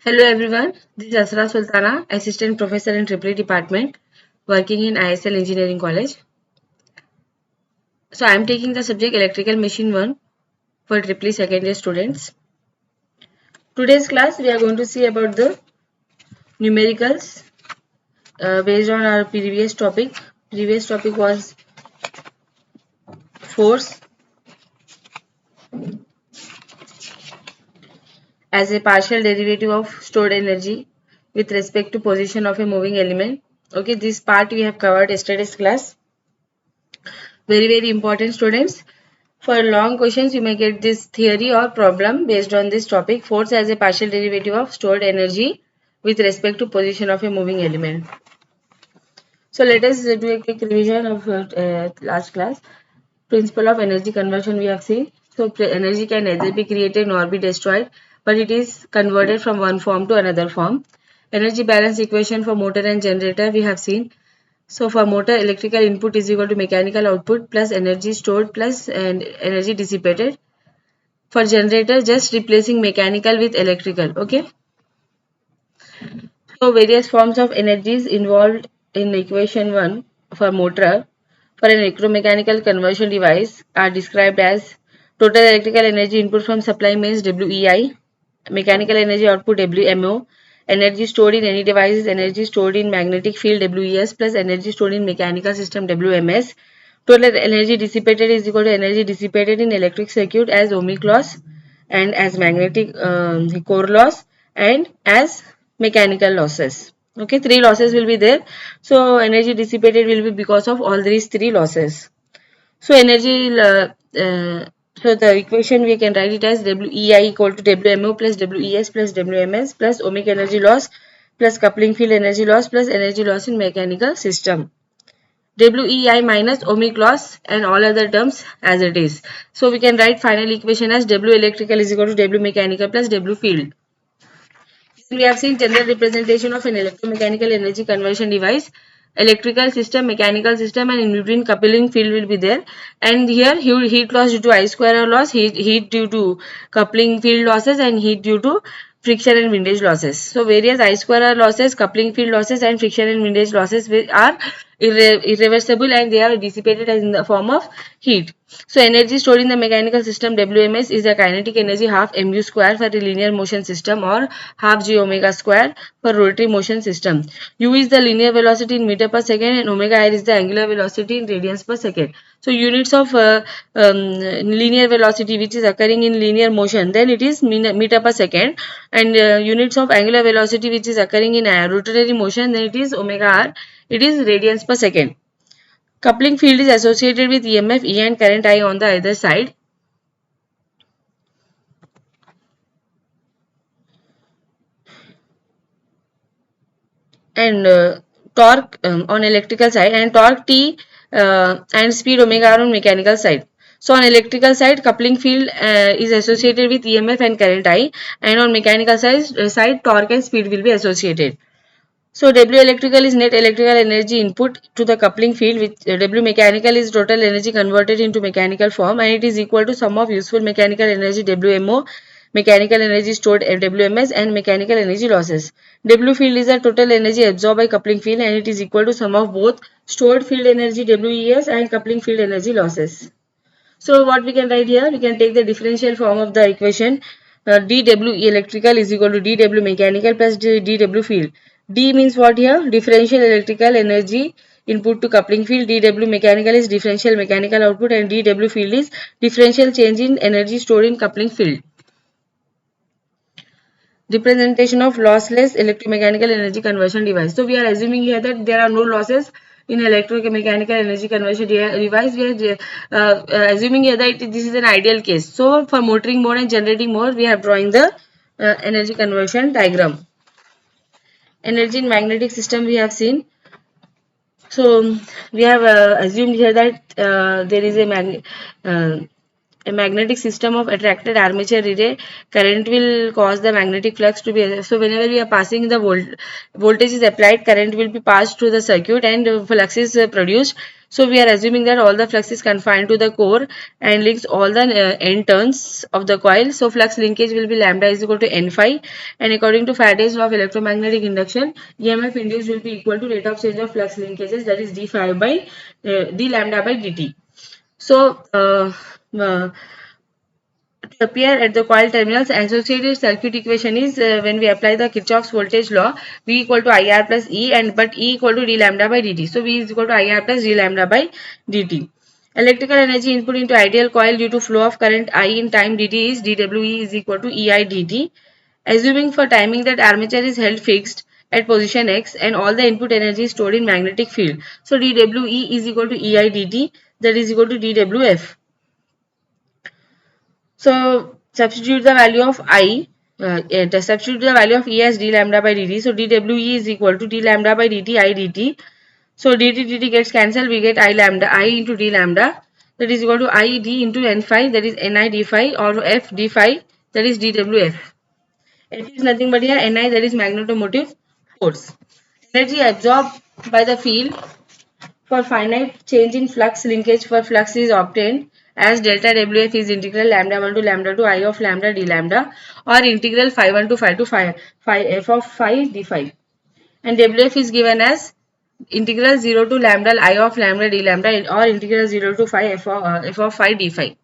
Hello everyone, this is Asra Sultana, Assistant Professor in EEE Department, working in ISL Engineering College. So I am taking the subject Electrical Machine 1 for EEE second year students. Today's class we are going to see about the numericals based on our previous topic. Previous topic was force as a partial derivative of stored energy with respect to position of a moving element. Okay, this part we have covered yesterday's class. Very important students. For long questions, you may get this theory or problem based on this topic. Force as a partial derivative of stored energy with respect to position of a moving element. So let us do a quick revision of last class. Principle of energy conversion we have seen. So energy can neither be created nor be destroyed, but it is converted from one form to another form. Energy balance equation for motor and generator we have seen. So for motor, electrical input is equal to mechanical output plus energy stored plus and energy dissipated. For generator, just replacing mechanical with electrical. Okay. So various forms of energies involved in equation 1 for motor for an electromechanical conversion device are described as total electrical energy input from supply means WEI, mechanical energy output WMO, energy stored in any device is energy stored in magnetic field WES plus energy stored in mechanical system WMS. Total energy dissipated is equal to energy dissipated in electric circuit as ohmic loss and as magnetic core loss and as mechanical losses. Okay, three losses will be there. So energy dissipated will be because of all these three losses. So energy, so the equation we can write it as WEI equal to WMO plus WES plus WMS plus ohmic energy loss plus coupling field energy loss plus energy loss in mechanical system. WEI minus ohmic loss and all other terms as it is. So we can write final equation as W electrical is equal to W mechanical plus W field. We have seen general representation of an electromechanical energy conversion device. Electrical system, mechanical system, and in between coupling field will be there. And here heat loss due to I square loss, heat due to coupling field losses, and heat due to friction and windage losses. So various I square losses, coupling field losses, and friction and windage losses are irreversible and they are dissipated as in the form of heat. So energy stored in the mechanical system WMS is a kinetic energy half mu square for a linear motion system or half g omega square for rotary motion system. U is the linear velocity in meter per second and omega r is the angular velocity in radians per second. So units of linear velocity which is occurring in linear motion, then it is meter per second, and units of angular velocity which is occurring in rotatory motion, then it is omega r, it is radians per second. Coupling field is associated with EMF E and current I on the either side. And torque on electrical side, and torque T and speed omega r on mechanical side. So on electrical side, coupling field is associated with EMF and current I, and on mechanical side torque and speed will be associated. So W electrical is net electrical energy input to the coupling field, which W mechanical is total energy converted into mechanical form, and it is equal to sum of useful mechanical energy WMO, mechanical energy stored WMS, and mechanical energy losses. W field is the total energy absorbed by coupling field, and it is equal to sum of both stored field energy WES and coupling field energy losses. So what we can write here, we can take the differential form of the equation. dW electrical is equal to dW mechanical plus dW field. D means what here? Differential electrical energy input to coupling field. dW mechanical is differential mechanical output, and dW field is differential change in energy stored in coupling field. Representation of lossless electromechanical energy conversion device. So we are assuming here that there are no losses in electromechanical energy conversion device. We are assuming here that this is an ideal case. So for motoring mode and generating mode, we are drawing the energy conversion diagram. Energy in magnetic system we have seen. So we have assumed here that there is a magnetic system of attracted armature relay. Current will cause the magnetic flux to be, so whenever we are passing the voltage is applied, current will be passed through the circuit and flux is produced. So we are assuming that all the flux is confined to the core and links all the end turns of the coil. So flux linkage will be lambda is equal to n phi, and according to Faraday's law of electromagnetic induction, EMF induced will be equal to rate of change of flux linkages, that is d phi by d lambda by dt. So to appear at the coil terminals, associated circuit equation is when we apply the Kirchhoff's voltage law, V equal to IR plus E, and but E equal to d lambda by dt. So V is equal to IR plus d lambda by dt. Electrical energy input into ideal coil due to flow of current I in time dt is dWe is equal to EI dt. Assuming for timing that armature is held fixed at position X and all the input energy is stored in magnetic field. So dWe is equal to EI dt, that is equal to dWf. So substitute the value of I, substitute the value of E as d lambda by dt. So dWe is equal to d lambda by dt I dt. So dt gets cancelled. We get I into d lambda, that is equal to I d into n phi, that is Ni d phi, or f d phi, that is dWf. F is nothing but here Ni, that is magnetomotive force. Energy absorbed by the field for finite change in flux linkage for flux is obtained as delta Wf is integral lambda 1 to lambda 2 I of lambda d lambda, or integral phi 1 to phi f of phi d phi. And Wf is given as integral 0 to lambda I of lambda d lambda, or integral 0 to phi f of phi d phi.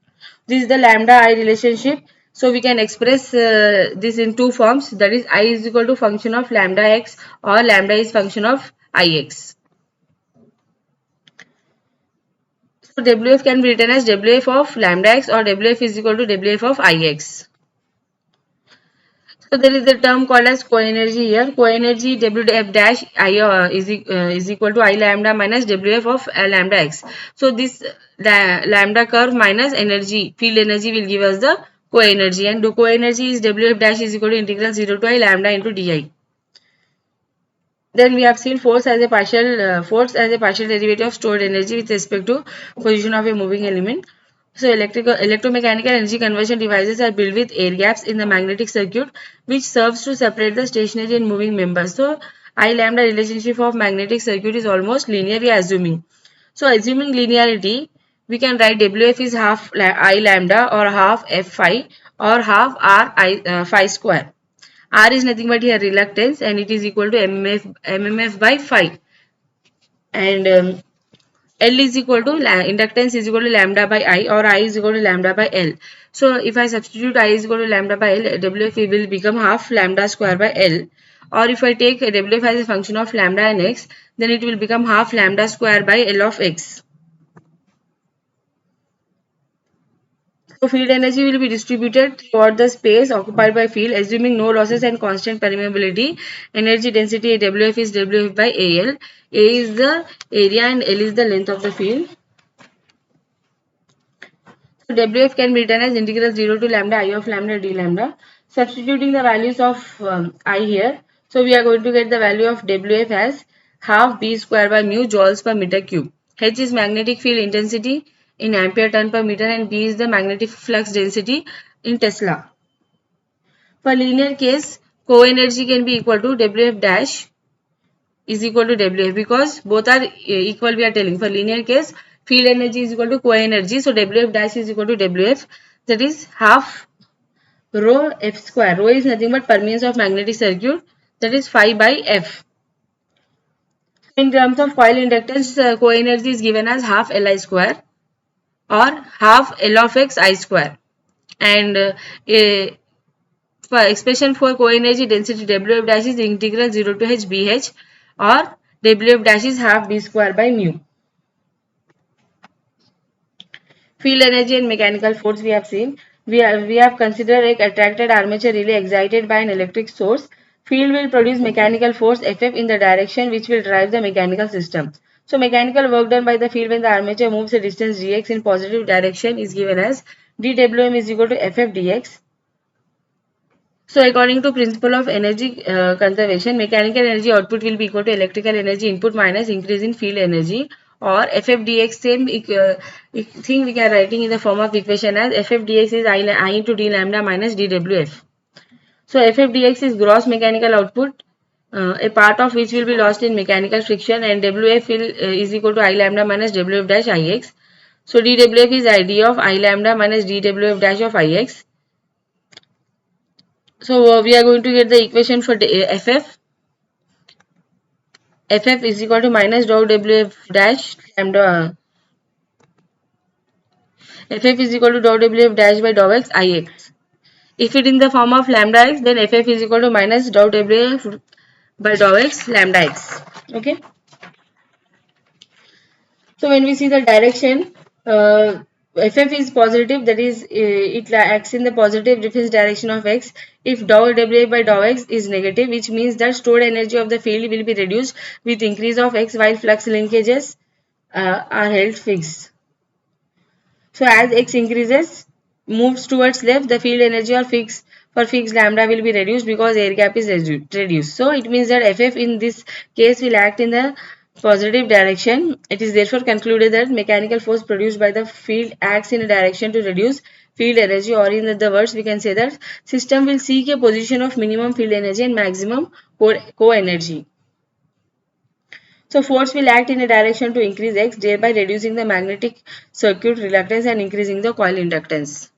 This is the lambda I relationship. So we can express this in two forms, that is I is equal to function of lambda x, or lambda is function of Ix. So Wf can be written as Wf of lambda x, or Wf is equal to Wf of Ix. So there is a term called as coenergy here. Coenergy Wf dash I is equal to I lambda minus Wf of lambda x. So this lambda curve minus energy, field energy, will give us the coenergy, and the coenergy is Wf dash is equal to integral 0 to I lambda into di. Then we have seen force as a partial derivative of stored energy with respect to position of a moving element. So electromechanical energy conversion devices are built with air gaps in the magnetic circuit, which serves to separate the stationary and moving members. So I lambda relationship of magnetic circuit is almost linear, we are assuming. So assuming linearity, we can write Wf is half I lambda, or half f phi, or half r phi square. R is nothing but here reluctance, and it is equal to mmf by phi. And L is equal to inductance is equal to lambda by I, or I is equal to lambda by L. So if I substitute I is equal to lambda by L, Wf will become half lambda square by L. Or if I take Wf as a function of lambda and x, then it will become half lambda square by L of x. So field energy will be distributed throughout the space occupied by field, assuming no losses and constant permeability. Energy density Wf is Wf by Al. A is the area and L is the length of the field. So Wf can be written as integral 0 to lambda I of lambda d lambda. Substituting the values of I here. So we are going to get the value of Wf as half b square by mu joules per meter cube. H is magnetic field intensity in ampere turn per meter, and B is the magnetic flux density in Tesla. For linear case, co-energy can be equal to Wf dash is equal to Wf, because both are equal, we are telling. For linear case, field energy is equal to co-energy, so Wf dash is equal to Wf, that is half rho f square. Rho is nothing but permeance of magnetic circuit, that is phi by f. In terms of coil inductance, co-energy is given as half Li square, or half L of x I square, and for expression for co-energy density Wf dash is integral 0 to h bh, or Wf dash is half b square by mu. Field energy and mechanical force we have seen. We have considered a attracted armature relay excited by an electric source. Field will produce mechanical force Ff in the direction which will drive the mechanical system. So mechanical work done by the field when the armature moves a distance dx in positive direction is given as dWm is equal to Ff dx. So according to principle of energy conservation, mechanical energy output will be equal to electrical energy input minus increase in field energy, or Ff dx, same thing we are writing in the form of equation as Ff dx is I into d lambda minus dWf. So Ff dx is gross mechanical output a part of which will be lost in mechanical friction, and Wf is equal to I lambda minus Wf dash Ix. So dWf is id of I lambda minus dWf dash of Ix. So we are going to get the equation for Ff. Ff is equal to minus dou Wf dash lambda. Ff is equal to dou Wf dash by dou x Ix. If it in the form of lambda x, then Ff is equal to minus dou Wf by dou x lambda x. Okay. So when we see the direction, Ff is positive, that is it acts in the positive reference direction of x. If dou Wf by dou x is negative, which means that stored energy of the field will be reduced with increase of x, while flux linkages are held fixed. So as x increases, moves towards left, the field energy or fixed lambda will be reduced because air gap is reduced. So it means that Ff in this case will act in the positive direction. It is therefore concluded that mechanical force produced by the field acts in a direction to reduce field energy, or in other words we can say that system will seek a position of minimum field energy and maximum co-energy. So force will act in a direction to increase x, thereby reducing the magnetic circuit reluctance and increasing the coil inductance.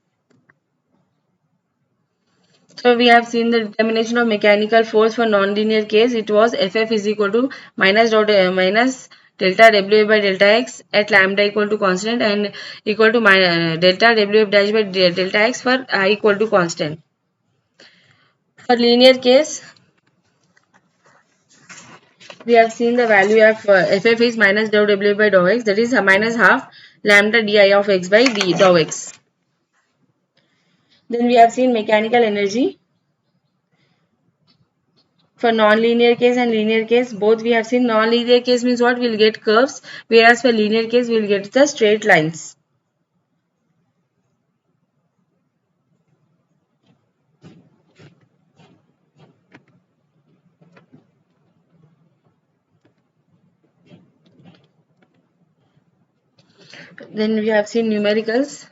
So we have seen the determination of mechanical force for nonlinear case. It was Ff is equal to minus delta Wf by delta x at lambda equal to constant, and equal to delta Wf dash by delta x for I equal to constant. For linear case, we have seen the value of Ff is minus dou W by dou x, that is minus half lambda di of x by dou x. Then we have seen mechanical energy. For non-linear case and linear case, both we have seen. Non-linear case means what? We'll get curves, whereas for linear case, we'll get the straight lines. Then we have seen numericals.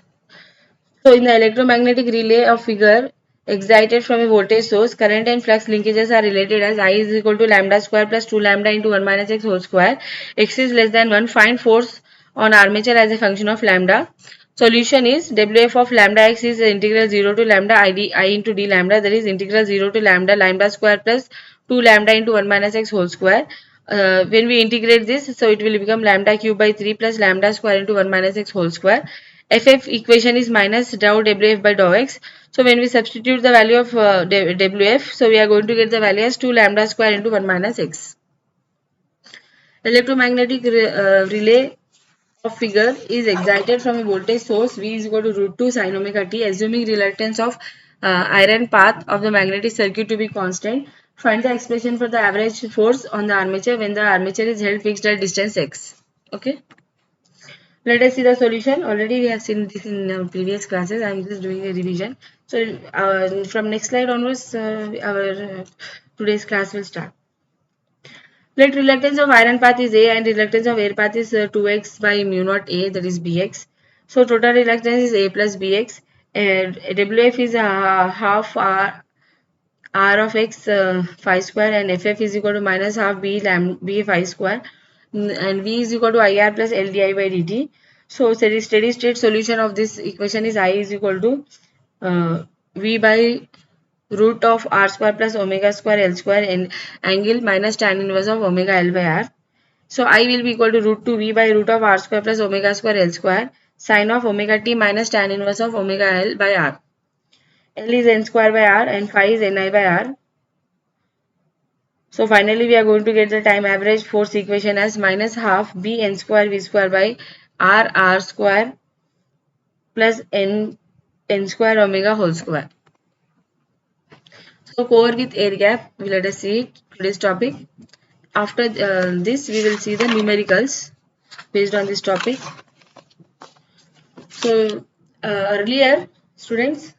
So in the electromagnetic relay of figure, excited from a voltage source, current and flux linkages are related as I is equal to lambda square plus 2 lambda into 1 minus x whole square. X is less than 1. Find force on armature as a function of lambda. Solution is Wf of lambda x is integral 0 to lambda I into d lambda, that is integral 0 to lambda square plus 2 lambda into 1 minus x whole square. When we integrate this, so it will become lambda cube by 3 plus lambda square into 1 minus x whole square. Ff equation is minus dou Wf by dou x. So when we substitute the value of Wf, so we are going to get the value as 2 lambda square into 1 minus x. Electromagnetic relay of figure is excited from a voltage source V is equal to root 2 sin omega t, assuming reluctance of iron path of the magnetic circuit to be constant. Find the expression for the average force on the armature when the armature is held fixed at distance x. Okay. Let us see the solution. Already we have seen this in previous classes. I am just doing a revision. So from next slide onwards, our today's class will start. Let reluctance of iron path is A and reluctance of air path is 2x by mu naught A, that is Bx. So total reluctance is A plus Bx, and Wf is half R of x phi square, and Ff is equal to minus half B phi square, and V is equal to IR plus L di by dt. So steady state solution of this equation is I is equal to V by root of r square plus omega square L square in angle minus tan inverse of omega L by r. So I will be equal to root 2 V by root of r square plus omega square L square sine of omega t minus tan inverse of omega L by r. L is n square by r and phi is ni by r. So finally we are going to get the time average force equation as minus half B n square V square by r square plus n square omega whole square. So core with air gap, let us see today's topic. After this, we will see the numericals based on this topic. So earlier, students,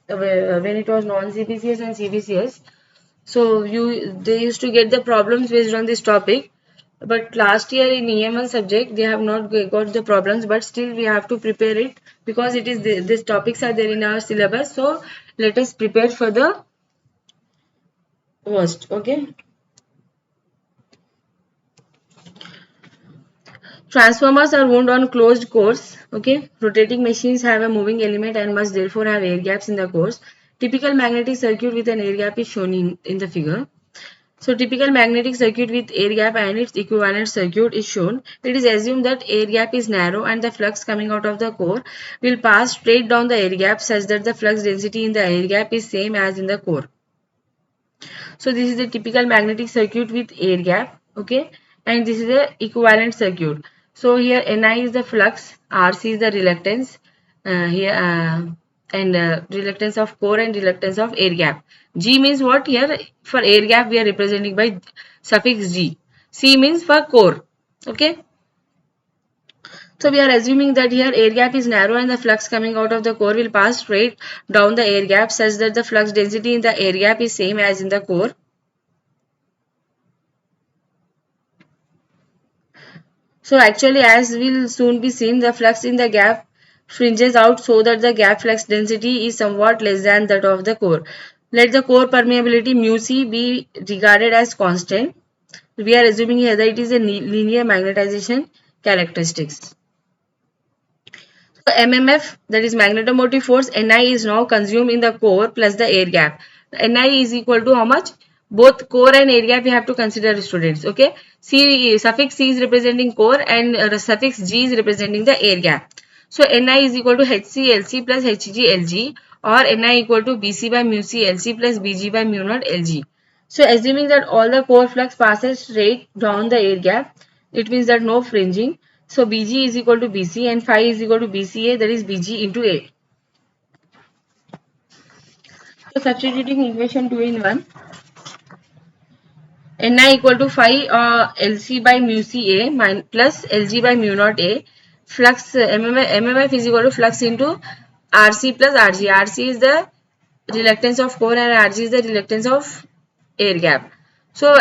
when it was non-CBCS and CBCS, so they used to get the problems based on this topic. But last year in EM1 subject, they have not got the problems, but still we have to prepare it because it is these topics are there in our syllabus. So let us prepare for the worst. Okay. Transformers are wound on closed cores. Okay, rotating machines have a moving element and must therefore have air gaps in the cores. Typical magnetic circuit with an air gap is shown in the figure. So typical magnetic circuit with air gap and its equivalent circuit is shown. It is assumed that air gap is narrow and the flux coming out of the core will pass straight down the air gap such that the flux density in the air gap is same as in the core. So this is the typical magnetic circuit with air gap, okay, and this is the equivalent circuit. So here Ni is the flux, Rc is the reluctance, and reluctance of core and reluctance of air gap. G means what? Here for air gap we are representing by suffix G. C means for core, okay. So we are assuming that here air gap is narrow and the flux coming out of the core will pass straight down the air gap such that the flux density in the air gap is same as in the core. So actually, as will soon be seen, the flux in the gap fringes out so that the gap flux density is somewhat less than that of the core. Let the core permeability mu c be regarded as constant. We are assuming here that it is a linear magnetization characteristics. So MMF, that is magnetomotive force, Ni is now consumed in the core plus the air gap. Ni is equal to how much? Both core and air gap we have to consider, students. Okay. C, suffix C is representing core and suffix G is representing the air gap. So Ni is equal to HClC plus HgLg, or Ni equal to Bc by mu c Lc plus Bg by mu naught Lg. So assuming that all the core flux passes straight down the air gap, it means that no fringing. So Bg is equal to Bc and phi is equal to Bca, that is Bg into A. So substituting equation 2 in 1, Ni equal to phi Lc by mu Ca plus Lg by mu naught A. Flux MMF is equal to flux into Rc plus Rg. Rc is the reluctance of core and Rg is the reluctance of air gap. So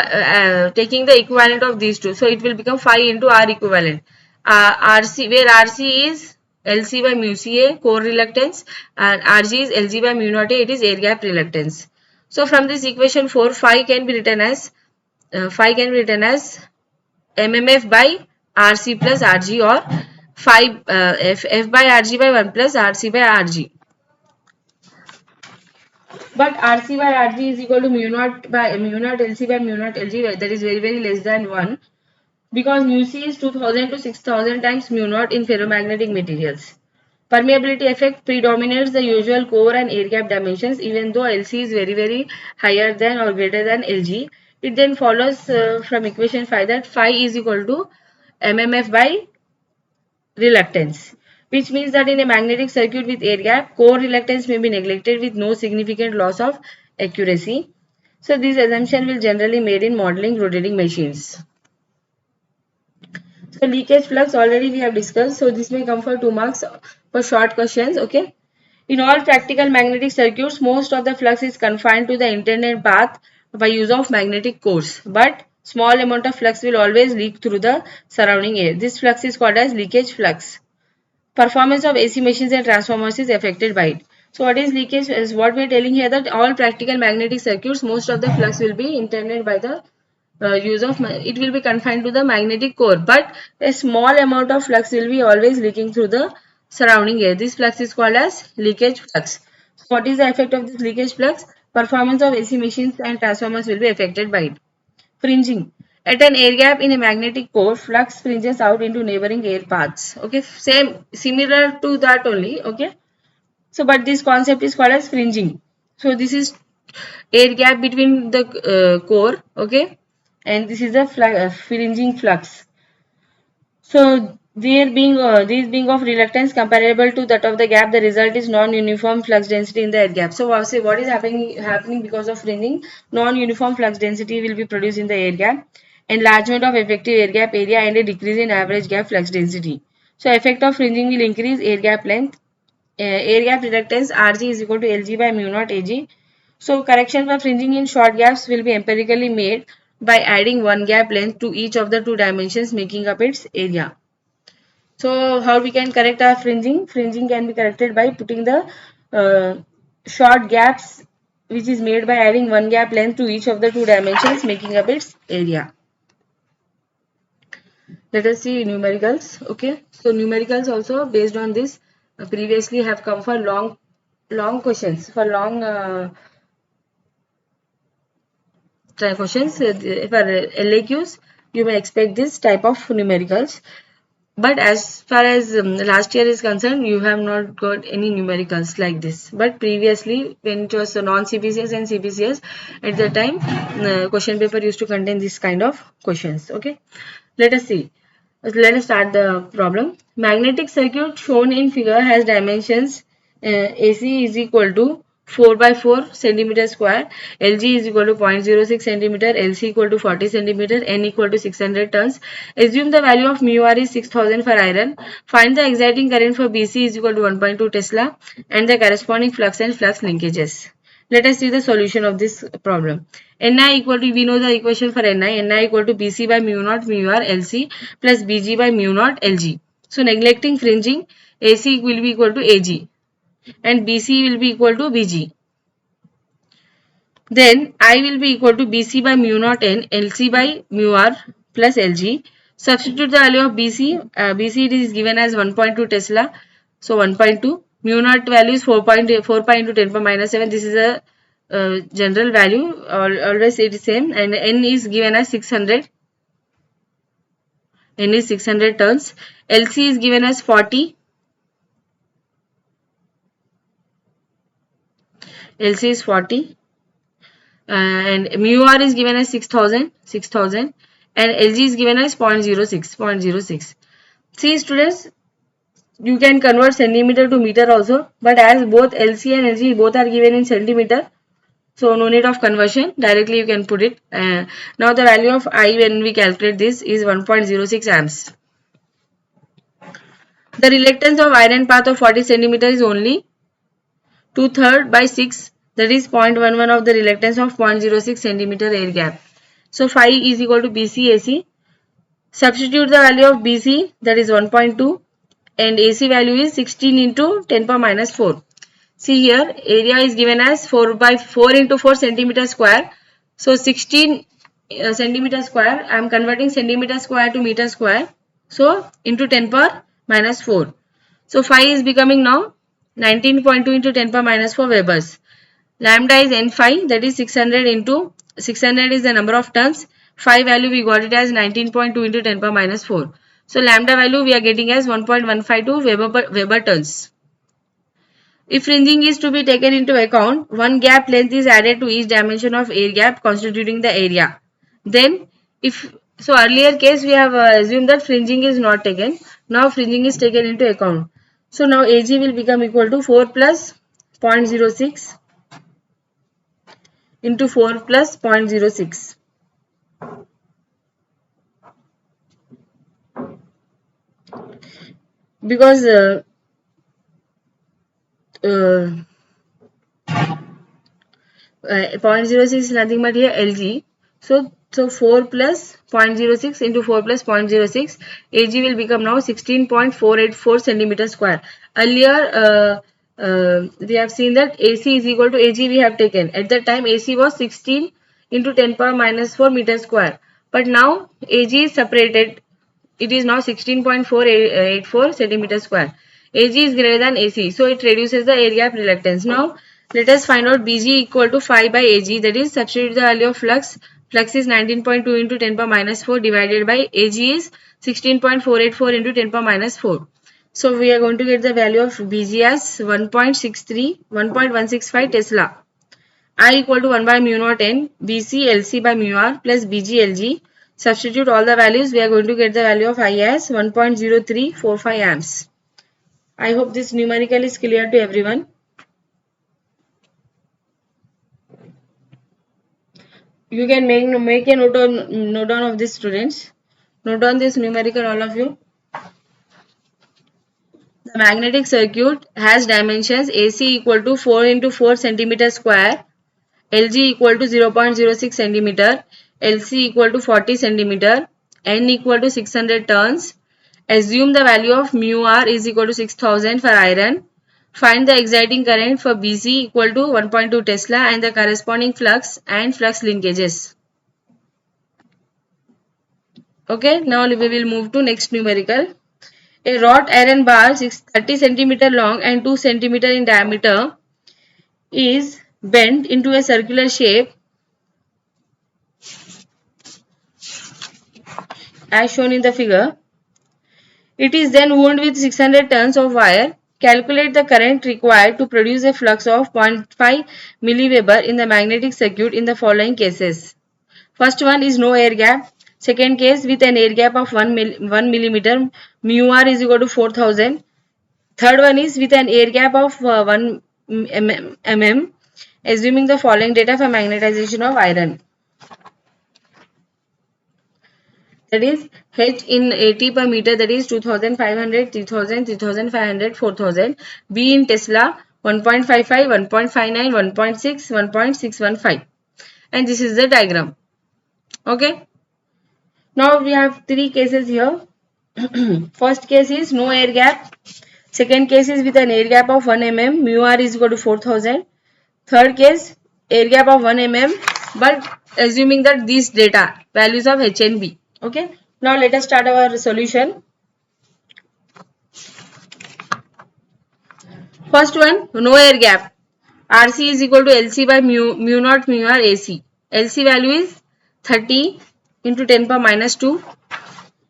taking the equivalent of these two, so it will become phi into R equivalent. Rc, where Rc is Lc by mu Ca, core reluctance, and Rg is Lg by mu naught A, it is air gap reluctance. So from this equation 4, phi can be written as MMF by Rc plus Rg, or phi F by Rg by 1 plus Rc by Rg. But Rc by Rg is equal to mu naught Lc by mu naught Lg, that is very less than 1, because mu c is 2000 to 6000 times mu naught in ferromagnetic materials. Permeability effect predominates the usual core and air gap dimensions, even though Lc is very higher than or greater than Lg. It then follows from equation 5 that phi is equal to MMF by reluctance, which means that in a magnetic circuit with air gap, core reluctance may be neglected with no significant loss of accuracy. So this assumption will generally made in modeling rotating machines. So leakage flux already we have discussed. So this may come for 2 marks for short questions. Okay. In all practical magnetic circuits, most of the flux is confined to the intended path by use of magnetic cores. But small amount of flux will always leak through the surrounding air. This flux is called as leakage flux. Performance of AC machines and transformers is affected by it. So what is leakage is what we are telling here, that all practical magnetic circuits, most of the flux will be intended by the use of, it will be confined to the magnetic core, but a small amount of flux will be always leaking through the surrounding air. This flux is called as leakage flux. So what is the effect of this leakage flux? Performance of AC machines and transformers will be affected by it. Fringing. At an air gap in a magnetic core, flux fringes out into neighboring air paths. Okay, same, similar to that only. Okay. So, but this concept is called as fringing. So, this is air gap between the core. Okay, and this is the fringing flux. So, these being of reluctance comparable to that of the gap, the result is non-uniform flux density in the air gap. So, say what is happening because of fringing? Non-uniform flux density will be produced in the air gap, enlargement of effective air gap area, and a decrease in average gap flux density. So, effect of fringing will increase air gap length. Air gap reluctance Rg is equal to Lg by mu naught Ag. So, correction for fringing in short gaps will be empirically made by adding one gap length to each of the two dimensions making up its area. So how we can correct our fringing? Fringing can be corrected by putting the short gaps which is made by adding one gap length to each of the two dimensions making up its area. Let us see numericals. Okay, so numericals also based on this previously have come for long questions, for long questions. For LAQs you may expect this type of numericals. But as far as last year is concerned, you have not got any numericals like this. But previously, when it was non-CPCS and CPCS, at the time, question paper used to contain this kind of questions. Okay, let us see. Let us start the problem. Magnetic circuit shown in figure has dimensions AC is equal to 4 by 4 centimeter square, LG is equal to 0.06 centimeter, LC equal to 40 centimeter, N equal to 600 tons. Assume the value of mu R is 6000 for iron. Find the exciting current for BC is equal to 1.2 Tesla and the corresponding flux and flux linkages. Let us see the solution of this problem. Ni equal to, we know the equation for Ni equal to Bc by mu naught mu r Lc plus Bg by mu naught Lg. So neglecting fringing, Ac will be equal to Ag and Bc will be equal to Bg. Then I will be equal to Bc by mu naught N, Lc by mu r plus Lg. Substitute the value of Bc. Bc is given as 1.2 Tesla. So 1.2. Mu naught value is 4.4 pi into 10 power minus 7. This is a general value. Always it is same. And N is given as 600. N is 600 turns. Lc is given as 40. Lc is 40. And mu r is given as 6000 and Lg is given as 0.06. See students, you can convert centimeter to meter also, but as both Lc and Lg both are given in centimeter, so no need of conversion, directly you can put it. Now the value of I when we calculate this is 1.06 amps. The reluctance of iron path of 40 centimeter is only 2/3 by 6, that is 0.11 of the reluctance of 0.06 centimeter air gap. So phi is equal to BC AC. Substitute the value of BC, that is 1.2, and AC value is 16 into 10 power minus 4. See here, area is given as 4 by 4 into 4 centimeter square. So 16 centimeter square. I am converting centimeter square to meter square. So into 10 power minus 4. So phi is becoming now 19.2 into 10 power minus 4 Webers. Lambda is n phi, that is 600 into 600 is the number of turns. Phi value we got it as 19.2 into 10 power minus 4. So lambda value we are getting as 1.152 Weber turns. If fringing is to be taken into account, one gap length is added to each dimension of air gap constituting the area. Then if so, earlier case we have assumed that fringing is not taken. Now fringing is taken into account. So now Ag will become equal to 4 plus 0.06 into 4 plus 0.06. Because 0.06 is nothing but here Lg. So 4 plus 0.06 into 4 plus 0.06, Ag will become now 16.484 centimeter square. Earlier we have seen that AC is equal to Ag we have taken. At that time AC was 16 into 10 power minus 4 meter square. But now Ag is separated. It is now 16.484 centimeter square. Ag is greater than AC. So it reduces the air gap reluctance. Now let us find out Bg equal to phi by Ag, that is substitute the value of flux. Flux is 19.2 into 10 power minus 4 divided by Ag is 16.484 into 10 power minus 4. So we are going to get the value of Bg as 1.65 Tesla. I equal to 1 by mu naught N, Bc Lc by mu r plus Bg Lg. Substitute all the values, we are going to get the value of I as 1.0345 amps. I hope this numerical is clear to everyone. You can make a note down of this, students. Note down this numerical, all of you. The magnetic circuit has dimensions AC equal to 4 into 4 centimeter square, Lg equal to 0.06 centimeter, Lc equal to 40 centimeter, N equal to 600 turns. Assume the value of mu r is equal to 6000 for iron. Find the exciting current for Bc equal to 1.2 Tesla and the corresponding flux and flux linkages. Okay, now we will move to next numerical. A wrought iron bar 30 cm long and 2 cm in diameter is bent into a circular shape as shown in the figure. It is then wound with 600 tons of wire. Calculate the current required to produce a flux of 0.5 milliweber in the magnetic circuit in the following cases. First one is no air gap. Second case with an air gap of 1 millimeter, mu r is equal to 4000. Third one is with an air gap of 1 mm, assuming the following data for magnetization of iron. That is H in AT per meter, that is 2500, 3000, 3500, 4000. B in Tesla 1.55, 1.59, 1.6, 1.615. And this is the diagram. Okay. Now we have three cases here. First case is no air gap. Second case is with an air gap of 1 mm, mu r is equal to 4000. Third case, air gap of 1 mm, but assuming that these data, values of H and B. Okay. Now let us start our solution. First one, no air gap. RC is equal to LC by mu naught mu r AC. LC value is 30 into 10 power minus 2.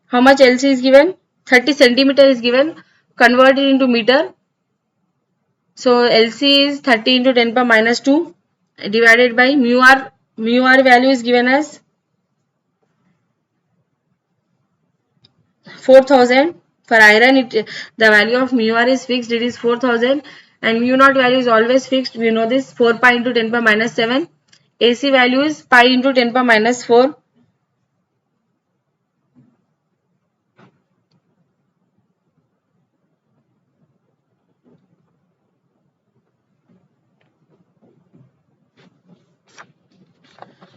How much LC is given? 30 centimeter is given. Convert it into meter. So LC is 30 into 10 power minus 2 divided by mu r. Mu r value is given as 4000. For iron, the value of mu r is fixed. It is 4000, and mu naught value is always fixed. We know this, 4 pi into 10 power minus 7. AC value is pi into 10 power minus 4.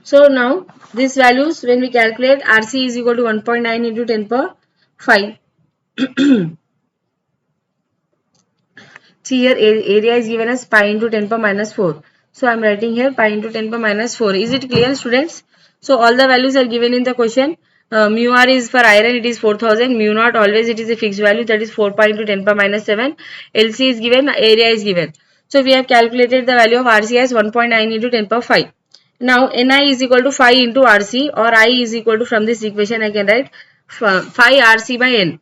So now these values, when we calculate, RC is equal to 1.9 into 10 power 5. See here, area is given as pi into 10 power minus 4. So I am writing here pi into 10 power minus 4. Is it clear, students? So all the values are given in the question. Mu r is for iron, it is 4000. Mu naught always it is a fixed value, that is 4 pi into 10 power minus 7. LC is given, area is given. So we have calculated the value of RC as 1.9 into 10 power 5. Now Ni is equal to 5 into RC, or I is equal to, from this equation I can write 5 RC by N.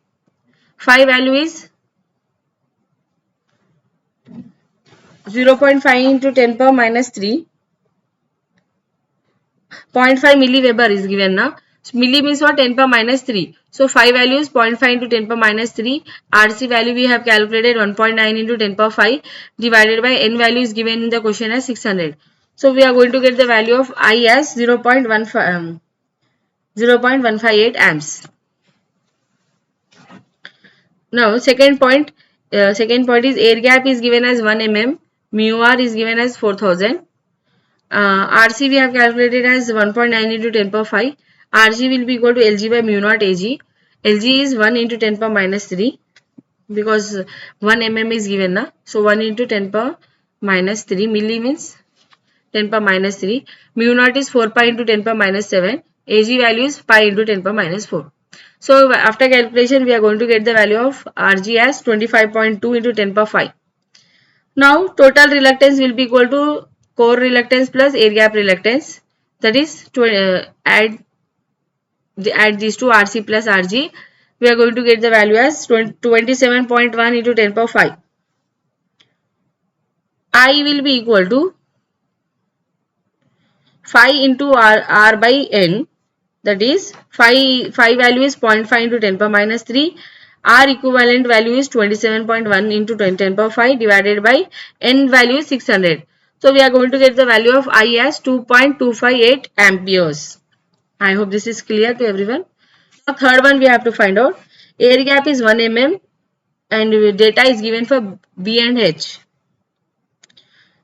5 value is 0.5 into 10 power minus 3. 0.5 milliweber is given now. So milli means what? 10 power minus 3. So 5 value is 0.5 into 10 power minus 3. RC value we have calculated 1.9 into 10 power 5 divided by N value is given in the question as 600. So we are going to get the value of I as 0.158 amps. Now second point is air gap is given as 1 mm, mu r is given as 4000. RC we have calculated as 1.9 into 10 power 5. RG will be equal to LG by mu naught AG. LG is 1 into 10 power minus 3 because 1 mm is given na. So 1 into 10 power minus 3, milli means 10 power minus 3. Mu naught is 4 pi into 10 power minus 7. AG value is pi into 10 power minus 4. So after calculation we are going to get the value of RG as 25.2 into 10 power 5. Now total reluctance will be equal to core reluctance plus air gap reluctance, that is add these two, RC plus RG. We are going to get the value as 27.1 into 10 power 5. I will be equal to 5 into R by N, that is 5 value is 0.5 into 10 power minus 3. R equivalent value is 27.1 into 10 power 5 divided by N value is 600. So we are going to get the value of I as 2.258 amperes. I hope this is clear to everyone. Now third one we have to find out. Air gap is 1 mm and data is given for B and H.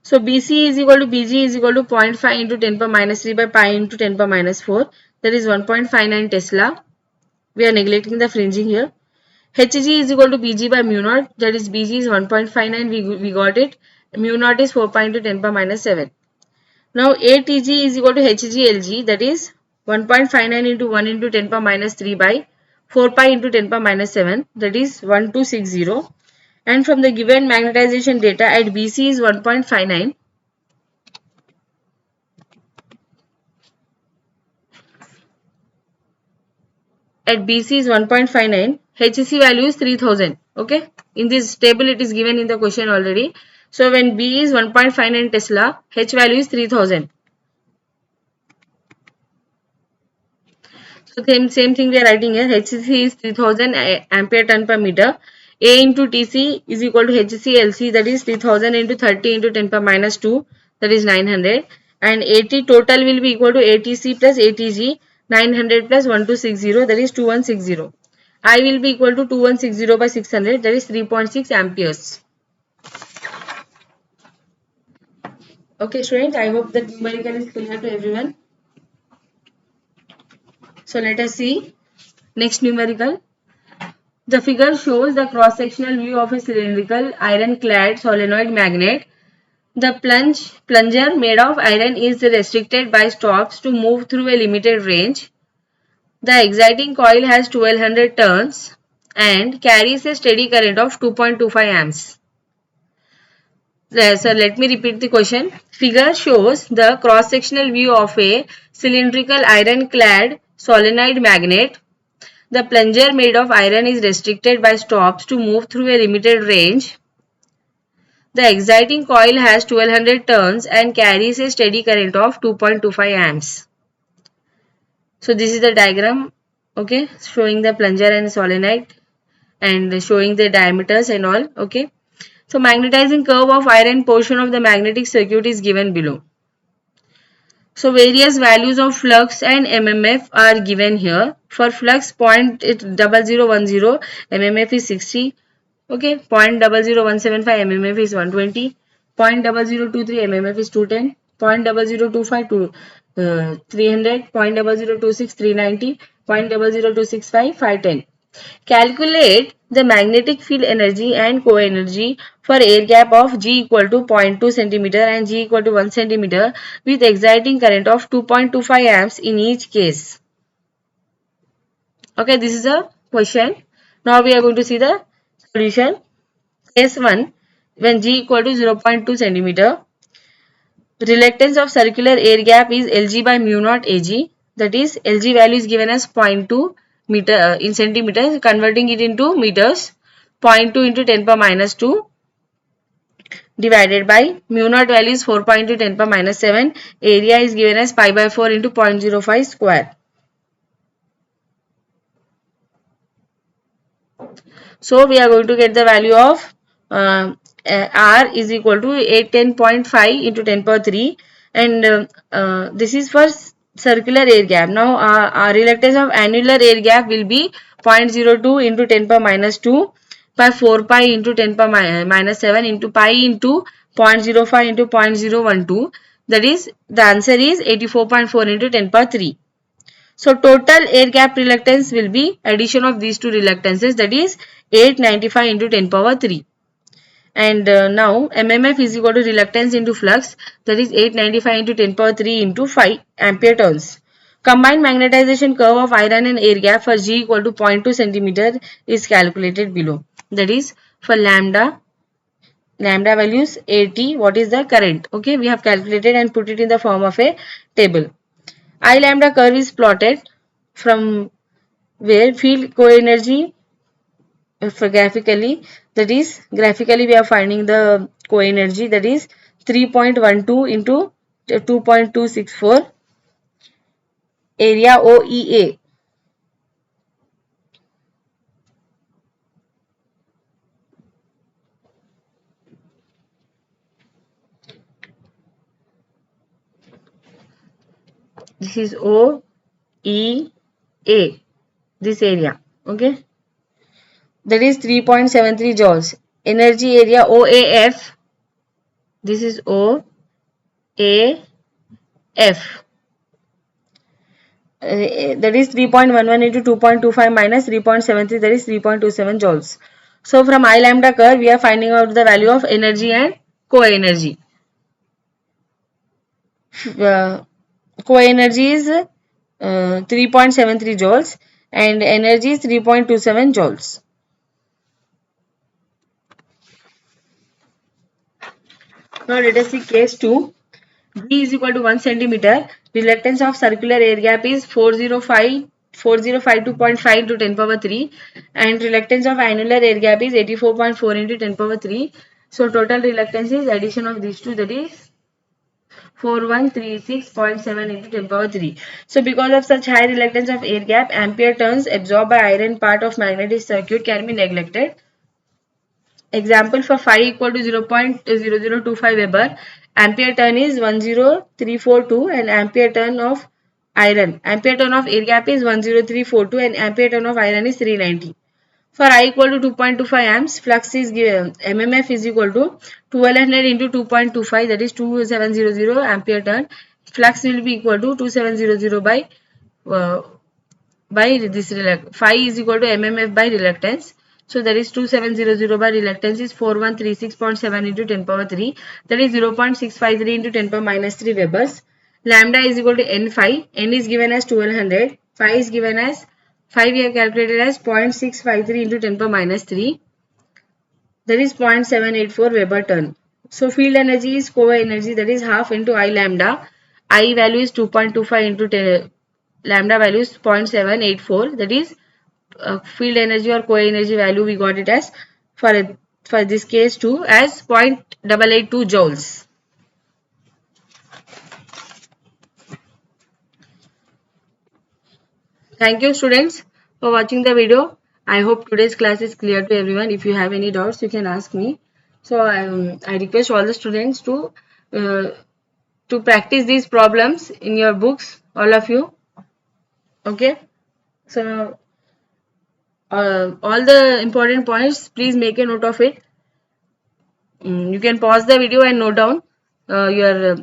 So BC is equal to BG is equal to 0.5 into 10 power minus 3 by pi into 10 power minus 4. That is 1.59 Tesla. We are neglecting the fringing here. HG is equal to BG by mu naught. That is BG is 1.59. We got it. Mu naught is 4 pi into 10 power minus 7. Now ATG is equal to HG LG. That is 1.59 into 1 into 10 power minus 3 by 4 pi into 10 power minus 7, that is 1260. And from the given magnetization data at BC is 1.59. At BC is 1.59. HC value is 3000. Okay. In this table it is given in the question already. So when B is 1.59 Tesla, H value is 3000. So same thing we are writing here. HC is 3000 ampere ton per meter. A into TC is equal to HCLC, that is 3000 into 30 into 10 power minus 2, that is 900. And AT total will be equal to ATC plus ATG, 900 plus 1260, that is 2160. I will be equal to 2160 by 600, that is 3.6 amperes. Okay students, I hope that numerical is clear to everyone. So let us see next numerical. The figure shows the cross-sectional view of a cylindrical iron-clad solenoid magnet. The plunger made of iron is restricted by stops to move through a limited range. The exciting coil has 1200 turns and carries a steady current of 2.25 amps. So let me repeat the question. Figure shows the cross-sectional view of a cylindrical iron-clad solenoid magnet. The plunger made of iron is restricted by stops to move through a limited range. The exciting coil has 1200 turns and carries a steady current of 2.25 amps. So this is the diagram, okay, showing the plunger and solenoid and showing the diameters and all, okay. So magnetizing curve of iron portion of the magnetic circuit is given below. So various values of flux and MMF are given here. For flux 0.0010, MMF is 60. Okay, 0.00175 MMF is 120. 0.0023 MMF is 210. 0.0025 to 300. 0.0026 390. 0.00265 510. Calculate the magnetic field energy and co-energy for air gap of G equal to 0.2 cm and G equal to 1 cm with exciting current of 2.25 amps in each case. Okay, this is a question. Now we are going to see the solution. Case 1, when G equal to 0.2 cm, reluctance of circular air gap is Lg by mu naught Ag. That is, Lg value is given as 0.2 meter in centimeters, converting it into meters. 0.2 into 10 power minus 2 divided by mu naught value is 4.2 10 power minus 7. Area is given as pi by 4 into 0.05 square. So we are going to get the value of R is equal to 810.5 into 10 power 3, and this is for circular air gap. Now our reluctance of annular air gap will be 0.02 into 10 power minus 2 by 4 pi into 10 power minus 7 into pi into 0.05 into 0.012. That is, the answer is 84.4 into 10 power 3. So total air gap reluctance will be addition of these two reluctances, that is 895 into 10 power 3. And now MMF is equal to reluctance into flux, that is 895 into 10 power 3 into 5 ampere turns. Combined magnetization curve of iron and air gap for G equal to 0.2 cm is calculated below. That is, for lambda values 80, what is the current? Okay, we have calculated and put it in the form of a table. I lambda curve is plotted from where field co-energy graphically, that is, graphically we are finding the co-energy, that is 3.12 into 2.264 area OEA. This is OEA, this area, okay, that is 3.73 joules. Energy area OAF, this is OAF, that is 3.11 into 2.25 minus 3.73, that is 3.27 joules. So from I lambda curve we are finding out the value of energy and co-energy. Co-energy is 3.73 joules and energy is 3.27 joules. Now let us see case 2. D is equal to 1 centimeter. Reluctance of circular air gap is 4052.5 into 10 power 3 and reluctance of annular air gap is 84.4 into 10 power 3. So total reluctance is addition of these two, that is 4136.7 into 10 power 3. So because of such high reluctance of air gap, ampere turns absorbed by iron part of magnetic circuit can be neglected. Example, for phi equal to 0.0025 Weber, ampere turn is 10342 and ampere turn of air gap is 10342 and ampere turn of iron is 390. For I equal to 2.25 amps, flux is given, MMF is equal to 1200 into 2.25, that is 2700 ampere turn. Flux will be equal to 2700 by this phi is equal to MMF by reluctance. So that is 2700 by reluctance is 4136.7 into 10 power 3, that is 0.653 into 10 power minus 3 Webers. Lambda is equal to n phi. N is given as 1200. Phi is given as 5 we have calculated as 0.653 into 10 power minus 3, that is 0.784 Weber turn. So field energy is core energy, that is half into I lambda. I value is 2.25 into 10, lambda value is 0.784, that is field energy or core energy value we got it as for this case too as 0.882 joules. Thank you students for watching the video. I hope today's class is clear to everyone. If you have any doubts, you can ask me. So I request all the students to practice these problems in your books, all of you. Okay. So all the important points, please make a note of it. You can pause the video and note down your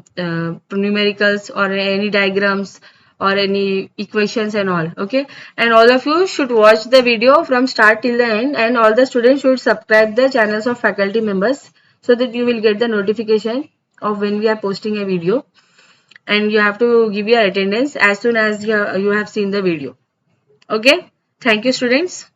numericals or any diagrams or any equations and all. Okay, and all of you should watch the video from start till the end, and all the students should subscribe the channels of faculty members so that you will get the notification of when we are posting a video, and you have to give your attendance as soon as you have seen the video. Okay, thank you students.